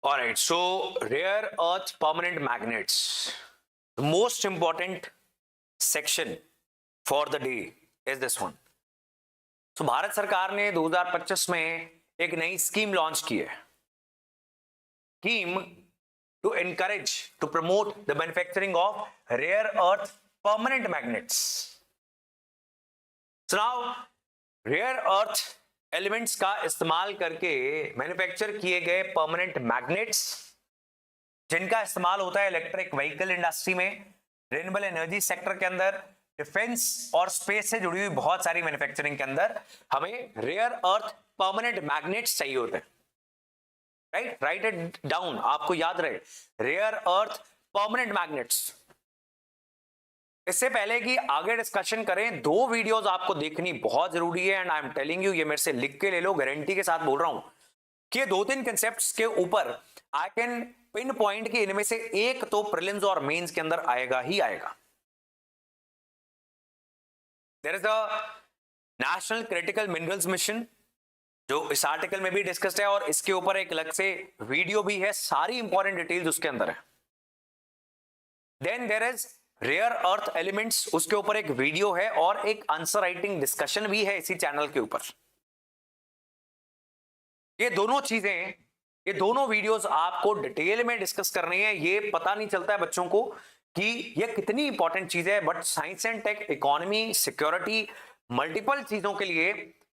All right, so rare earth permanent magnets. The most important section for the day is this one. So Bharat सरकार ने 2025 में एक नई scheme launch की है. Scheme to encourage to promote the manufacturing of rare earth permanent magnets. So now rare earth elements का इस्तेमाल करके मैन्युफैक्चर किए गए परमानेंट मैग्नेट्स जिनका इस्तेमाल होता है इलेक्ट्रिक व्हीकल इंडस्ट्री में, रिन्यूएबल एनर्जी सेक्टर के अंदर, डिफेंस और स्पेस से जुड़ी हुई बहुत सारी मैन्युफैक्चरिंग के अंदर हमें रेयर अर्थ परमानेंट मैग्नेट्स चाहिए होते हैं. राइट, राइट इट डाउन, आपको याद रहे रेयर अर्थ परमानेंट मैग्नेट्स. इससे पहले कि आगे डिस्कशन करें, दो वीडियोस आपको देखनी बहुत जरूरी है and I am telling you, ये मेरे से लिख के ले लो, गारंटी के साथ बोल रहा हूं कि दो तीन कंसेप्ट्स के ऊपर आई कैन पिन पॉइंट कि इनमें से एक तो प्रीलिम्स और मेंस के अंदर आएगा ही आएगा. There is a national critical minerals mission जो इस आर्टिकल में भी डिस्कस्ड है और इसके ऊपर एक अलग से वीडियो भी है, सारी इंपॉर्टेंट डिटेल्स उसके अंदर है. Then there is rare earth elements, उसके ऊपर एक वीडियो है और एक आंसर राइटिंग डिस्कशन भी है इसी चैनल के ऊपर. ये दोनों चीजें, ये दोनों वीडियोस आपको डिटेल में डिस्कस करनी है. ये पता नहीं चलता है बच्चों को कि ये कितनी इंपॉर्टेंट चीज है, but science and tech, economy, security, multiple चीजों के लिए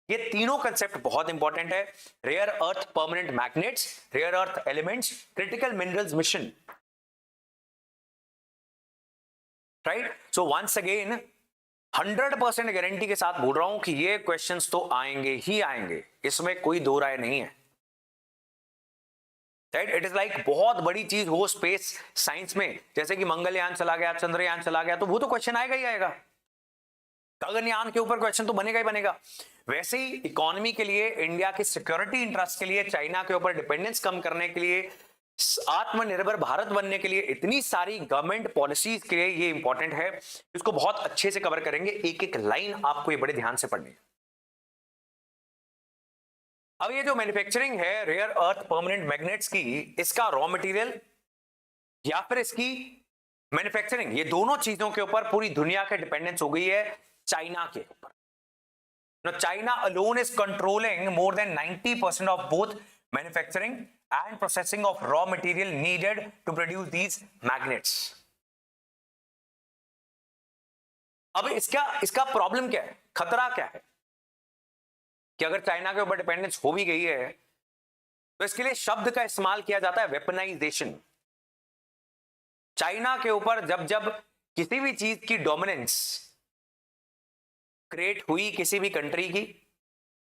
ये तीनों कंसेप्ट बहुत इंपॉर्टेंट है. Rare earth permanent magnets, rare earth elements, critical minerals mission. Right, so once again 100% guarantee के साथ बोल रहा हूं कि ये क्वेश्चंस तो आएंगे ही आएंगे, इसमें कोई दो राय नहीं है. राइट, इट इज लाइक बहुत बड़ी चीज हो स्पेस साइंस में, जैसे कि मंगलयान चला गया, चंद्रयान चला गया, तो वो तो क्वेश्चन आएगा ही आएगा. गगनयान के ऊपर क्वेश्चन तो बनेगा ही बनेगा. वैसे ही इकोनॉमी के लिए, इंडिया के सिक्योरिटी इंटरेस्ट के लिए, चाइना के ऊपर डिपेंडेंस कम करने के लिए, आत्मनिर्भर भारत बनने के लिए, इतनी सारी गवर्नमेंट पॉलिसीज के लिए ये इंपॉर्टेंट है. इसको बहुत अच्छे से कवर करेंगे, एक एक लाइन आपको ये बड़े ध्यान से पढ़नी है. अब ये जो मैन्युफैक्चरिंग है रेयर अर्थ परमानेंट मैग्नेट्स की, इसका रॉ मटेरियल या फिर इसकी मैन्युफैक्चरिंग, ये दोनों चीजों के ऊपर पूरी दुनिया के डिपेंडेंस हो गई है चाइना के ऊपर. Now, China alone is controlling more than 90% of both manufacturing and processing of raw material needed to produce these magnets. अब इसका प्रॉब्लम क्या है, खतरा क्या है कि अगर चाइना के ऊपर डिपेंडेंस हो भी गई है तो इसके लिए शब्द का इस्तेमाल किया जाता है वेपनाइजेशन. चाइना के ऊपर जब जब किसी भी चीज की डोमिनेंस क्रिएट हुई किसी भी कंट्री की,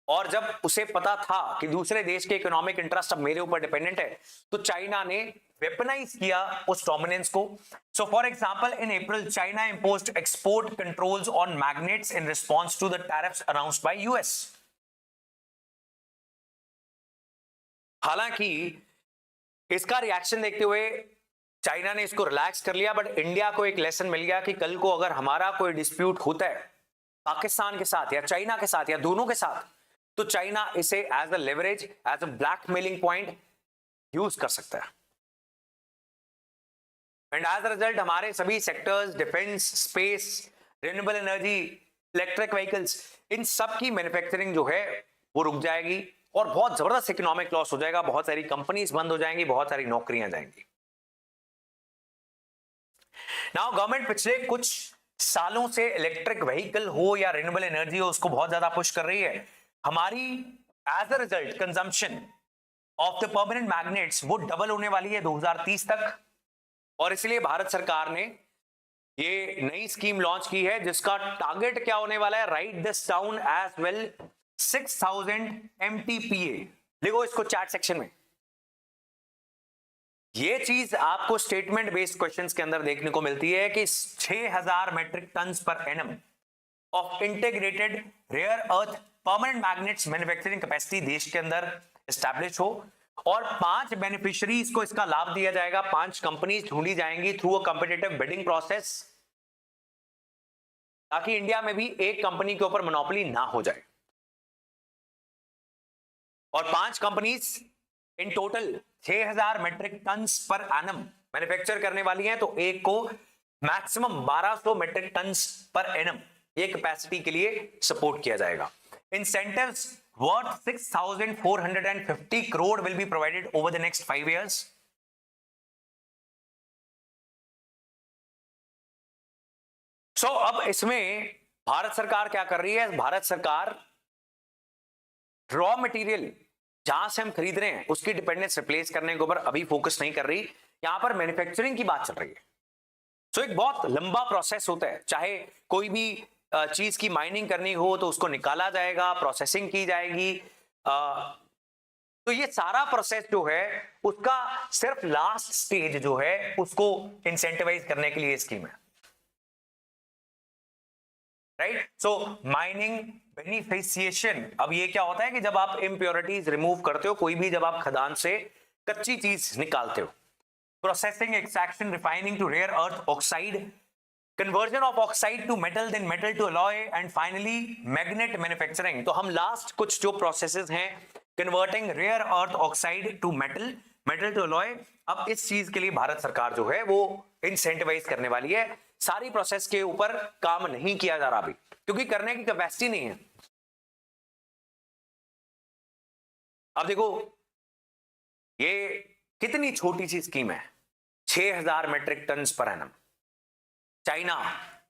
और जब उसे पता था कि दूसरे देश के इकोनॉमिक इंटरेस्ट अब मेरे ऊपर डिपेंडेंट है, तो चाइना ने वेपनाइज किया उस डोमिनेंस को. So for example in April China imposed export controls on magnets in response to the tariffs announced by US. हालांकि इसका रिएक्शन देखते हुए चाइना ने इसको रिलैक्स कर लिया, बट इंडिया को एक लेसन मिल गया कि कल को अगर हमारा कोई डिस्प्यूट होता है पाकिस्तान के साथ या चाइना के साथ या दोनों के साथ, तो चाइना इसे as a leverage, as a blackmailing point use कर सकता है. एंड एज अ रिजल्ट हमारे सभी sectors, defence, space, renewable energy, electric vehicles, इन सब की मैन्युफैक्चरिंग जो है वो रुक जाएगी और बहुत जबरदस्त इकोनॉमिक लॉस हो जाएगा. बहुत सारी कंपनीज बंद हो जाएंगी, बहुत सारी नौकरियां जाएंगी. नाउ गवर्नमेंट पिछले कुछ सालों से इलेक्ट्रिक व्हीकल हो या रिन्यूएबल एनर्जी हो, उसको बहुत ज्यादा पुश कर रही है. हमारी as a result consumption of the permanent magnets वो डबल होने वाली है 2030 तक, और इसलिए भारत सरकार ने ये नई स्कीम लॉन्च की है जिसका टारगेट क्या होने वाला है, write this down as well, 6000 MTPA. लिखो इसको चैट सेक्शन में. ये चीज आपको स्टेटमेंट बेस्ड क्वेश्चंस के अंदर देखने को मिलती है कि 6000 metric ton per annum of integrated rare earth permanent magnets manufacturing capacity देश के अंदर एस्टैब्लिश हो, और 5 बेनिफिशियरीज को इसका लाभ दिया जाएगा. 5 कंपनीज ढूंढी जाएंगी through a competitive bidding process, ताकि इंडिया में भी एक कंपनी के ऊपर मोनोपोली ना हो जाए. और 5 companies in total 6000 metric tonnes per annum manufacture करने वाली हैं, तो एक को maximum 1200 metric tonnes per annum ये कैपेसिटी के लिए सपोर्ट किया जाएगा। Incentives worth 6,450 crore will be provided over the next 5 years. So अब इसमें भारत सरकार क्या कर रही है? भारत सरकार रॉ मटेरियल जहां से हम खरीद रहे हैं उसकी डिपेंडेंस रिप्लेस करने के ऊपर अभी फोकस नहीं कर रही, यहां पर मैन्युफैक्चरिंग की बात चल रही है। सो एक बहुत लंबा प्रोसेस होता है, चाहे कोई भी चीज की माइनिंग करनी हो तो उसको निकाला जाएगा, प्रोसेसिंग की जाएगी, तो ये सारा प्रोसेस जो है उसका सिर्फ लास्ट स्टेज जो है उसको इंसेंटिवाइज करने के लिए स्कीम है, राइट। सो माइनिंग बेनिफिशिएशन, अब ये क्या होता है कि जब आप इम्प्योरिटीज रिमूव करते हो, कोई भी जब आप खदान से कच्ची चीज निकालते हो, processing, extraction, refining to rare earth oxide, conversion of oxide to metal, then metal to alloy, and finally magnet manufacturing। तो हम लास्ट कुछ जो प्रोसेसेस हैं, converting rare earth oxide to metal, metal to alloy, अब इस चीज के लिए भारत सरकार जो है वो इंसेंटिवाइज करने वाली है। सारी प्रोसेस के ऊपर काम नहीं किया जा रहा अभी, क्योंकि करने की कैपेसिटी नहीं है। अब देखो ये कितनी छोटी सी स्कीम है, 6000 metric ton per annum. China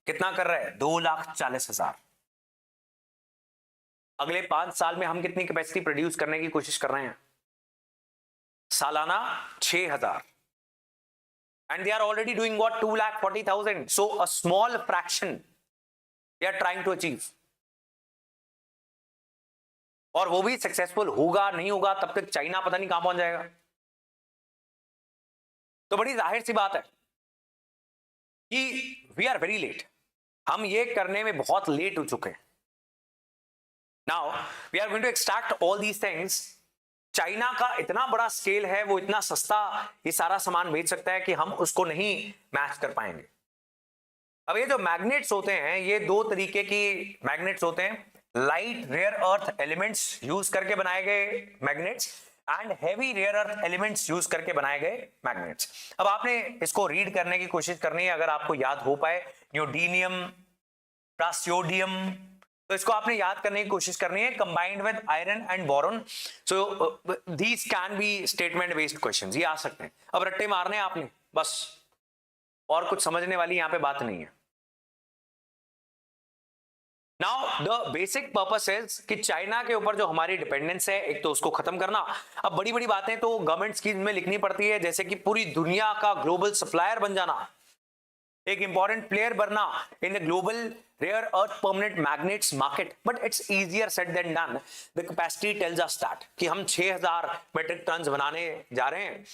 कितना कर रहा है? 2,40,000। अगले 5 साल में हम कितनी कैपेसिटी प्रोड्यूस करने की कोशिश कर रहे हैं? सालाना 6,000। And they are already doing what? 2,40,000। So a small fraction they are trying to achieve, और वो भी सक्सेसफुल होगा नहीं होगा तब तक चाइना पता नहीं कहां पहुंच जाएगा। तो बड़ी जाहिर सी बात है कि वी आर वेरी लेट, हम ये करने में बहुत लेट हो चुके हैं। Now we are going to extract all these things. China का इतना बड़ा स्केल है, वो इतना सस्ता ये सारा सामान बेच सकता है कि हम उसको नहीं मैच कर पाएंगे। अब ये जो मैग्नेट्स होते हैं, ये 2 तरीके की मैग्नेट्स होते हैं, light rare earth elements use करके बनाए गए magnets and heavy rare earth elements use करके बनाए गए मैग्नेट्स। अब आपने इसको रीड करने की कोशिश करनी है, अगर आपको याद हो पाए, न्यूडीनियम, प्रासियोडियम, तो इसको आपने याद करने की कोशिश करनी है, combined with iron and boron. So these can be statement based questions, ये आ सकते हैं। अब रट्टे मारने आपने बस, और कुछ समझने वाली यहां पे बात नहीं है। Now the basic purpose is कि चाइना के ऊपर जो हमारी डिपेंडेंस है, एक तो उसको खत्म करना। अब बड़ी बड़ी बातें तो गवर्नमेंट स्कीम में लिखनी पड़ती है, जैसे कि पूरी दुनिया का ग्लोबल सप्लायर बन जाना, एक इंपॉर्टेंट प्लेयर बनना in the global rare earth permanent magnets market, but it's easier said than done. The capacity tells us that कि हम 6000 मेट्रिक टन बनाने जा रहे हैं,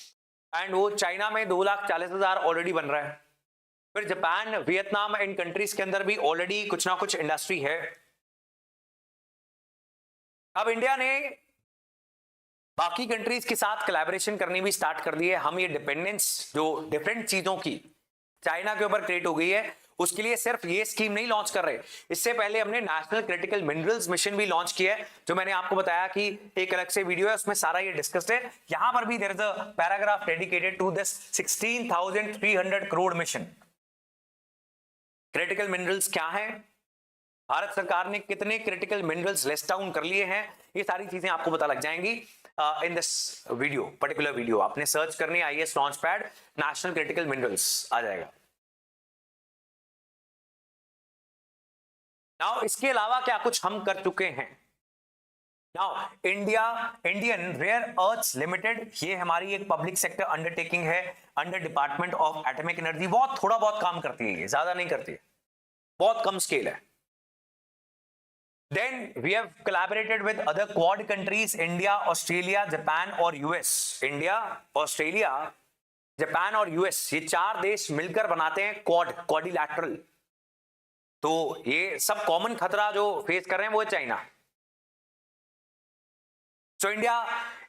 एंड वो चाइना में 2,40,000 ऑलरेडी बन रहा है। फिर जापान, वियतनाम, इन कंट्रीज के अंदर भी ऑलरेडी कुछ ना कुछ इंडस्ट्री है। अब इंडिया ने बाकी कंट्रीज के साथ कोलैबोरेशन करनी भी स्टार्ट कर दी है। हम ये डिपेंडेंस जो डिफरेंट चीजों की चाइना के ऊपर क्रिएट हो गई है, उसके लिए सिर्फ ये स्कीम नहीं लॉन्च कर रहे, इससे पहले हमने नेशनल क्रिटिकल मिनरल्स मिशन भी लॉन्च किया है, जो मैंने आपको बताया कि एक अलग से वीडियो है, उसमें सारा ये डिस्कस्ड है। यहां पर भी there is a paragraph dedicated to this 16,300 crore mission. Critical minerals क्या है, भारत सरकार ने कितने क्रिटिकल मिनरल्स लिस्ट डाउन कर लिए हैं, ये सारी चीजें आपको पता लग जाएंगी in this video, particular video. आपने सर्च करनी है IAS launch pad national critical minerals, आ जाएगा। नाउ इसके अलावा क्या कुछ हम कर चुके हैं? Now Indian rare earths limited, ये हमारी एक पब्लिक सेक्टर अंडरटेकिंग है under department of atomic energy. बहुत थोड़ा बहुत काम करती है, ये ज्यादा नहीं करती है, बहुत कम स्केल है। Then we have collaborated with other Quad countries, India, Australia, Japan और US। इंडिया, ऑस्ट्रेलिया, जापान और यूएस, ये 4 देश मिलकर बनाते हैं क्वाड्रिलैटरल। तो ये सब कॉमन खतरा जो फेस कर रहे हैं वो है चाइना। सो इंडिया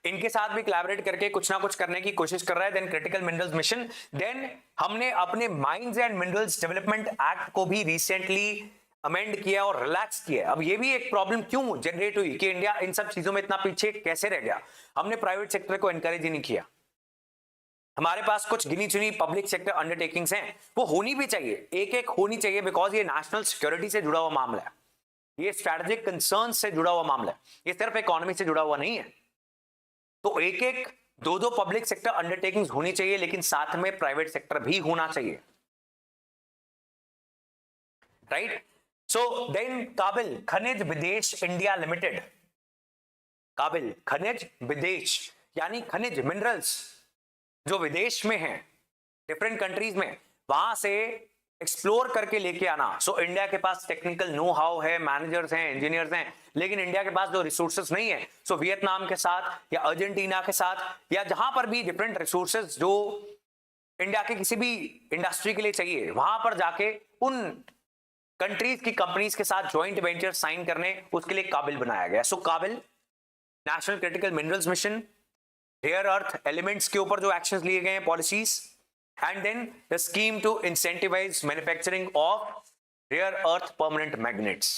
इनके साथ भी कोलैबोरेट करके कुछ ना कुछ करने की कोशिश कर रहा है। Then critical minerals mission, then हमने अपने mines and minerals development act को भी रिसेंटली अमेंड किया और रिलैक्स किया। अब ये भी एक प्रॉब्लम क्यों जनरेट हुई कि इंडिया इन सब चीजों में इतना पीछे कैसे रह गया? हमने प्राइवेट सेक्टर को एनकरेज ही नहीं किया। हमारे पास कुछ गिनी चुनी पब्लिक सेक्टर अंडरटेकिंग्स हैं, वो होनी भी चाहिए, एक एक होनी चाहिए, बिकॉज ये नेशनल सिक्योरिटी से जुड़ा हुआ मामला है, ये स्ट्रैटेजिक कंसर्न से जुड़ा हुआ मामला है, ये सिर्फ इकोनॉमी से जुड़ा हुआ नहीं है। तो एक एक दो दो पब्लिक सेक्टर अंडरटेकिंग्स होनी चाहिए, लेकिन साथ में प्राइवेट सेक्टर भी होना चाहिए, राइट? सो देन काबिल खनिज विदेश इंडिया लिमिटेड, काबिल खनिज विदेश यानी खनिज मिनरल्स जो विदेश में हैं, डिफरेंट कंट्रीज में, वहां से एक्सप्लोर करके लेके आना। सो इंडिया के पास टेक्निकल नो हाउ है, मैनेजर्स हैं, इंजीनियर्स हैं, लेकिन इंडिया के पास जो रिसोर्सेज नहीं है, सो वियतनाम के साथ या अर्जेंटीना के साथ या जहां पर भी डिफरेंट रिसोर्सेज जो इंडिया के किसी भी इंडस्ट्री के लिए चाहिए, वहां पर जाके उन कंट्रीज की कंपनीज के साथ ज्वाइंट वेंचर साइन करने, उसके लिए काबिल बनाया गया। सो काबिल national critical minerals mission, rare earth elements के ऊपर जो एक्शंस लिए गए हैं, policies, and then the scheme to incentivise manufacturing of rare earth permanent magnets.